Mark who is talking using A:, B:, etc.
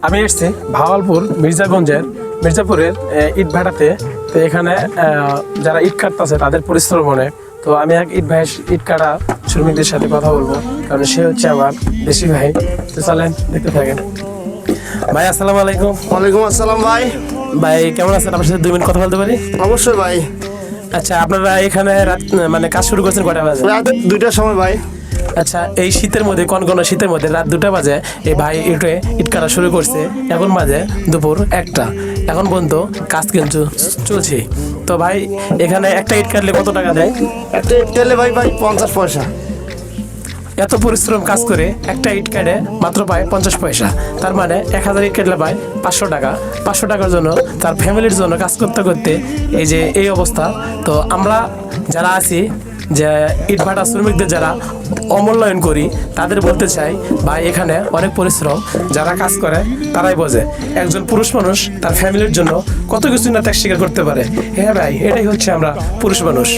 A: আমি এসেছি ভাওয়ালপুর মির্জাপুরের ইট ভাটাতে। তো এখানে যারা ইট কাটতেছে তাদের পরিশ্রম অনেক। তো আমি এক ইট কাটা শ্রমিকদের সাথে কথা বলবো, কারণ সে হচ্ছে আমার দেশি ভাই। তো চলেন দেখতে থাকেন। ভাই আসসালামু আলাইকুম।
B: ওয়ালাইকুম আসসালাম ভাই।
A: ভাই কেমন আছেন? আপনার সাথে 2 মিনিট কথা বলতে পারি?
B: অবশ্যই ভাই।
A: আচ্ছা, আপনারা এখানে রাত মানে কাজ শুরু করছেন কটা বাজে?
B: রাত 2টার সময় ভাই।
A: আচ্ছা, এই শীতের মধ্যে কনকনে শীতের মধ্যে রাত 2টা বাজে এই ভাই ইট কাটা শুরু করছে। এখন বাজে দুপুর 1টা। এখন পর্যন্ত কাজ কিন্তু চলছে। তো ভাই এখানে একটা ইট কাটলে কত টাকা দেয়?
B: একটা ইট খেলে ভাই 50 পয়সা।
A: এত পরিশ্রম কাজ করে একটা ইট কাটে মাত্র পায় 50 পয়সা। তার মানে 1000 ইট কাটলে পায় 500 টাকা। 500 টাকার জন্য তার ফ্যামিলির জন্য কাজ করতে করতে এই যে এই অবস্থা। তো আমরা যারা আছি, যে ইট ভাটা শ্রমিকদের যারা অমূল্যায়ন করি, তাদের বলতে চাই ভাই এখানে অনেক পরিশ্রম। যারা কাজ করে তারাই বোঝে একজন পুরুষ মানুষ তার ফ্যামিলির জন্য কত কিছু না ত্যাগ স্বীকার করতে পারে। হ্যাঁ ভাই, এটাই হচ্ছে আমরা পুরুষ মানুষ।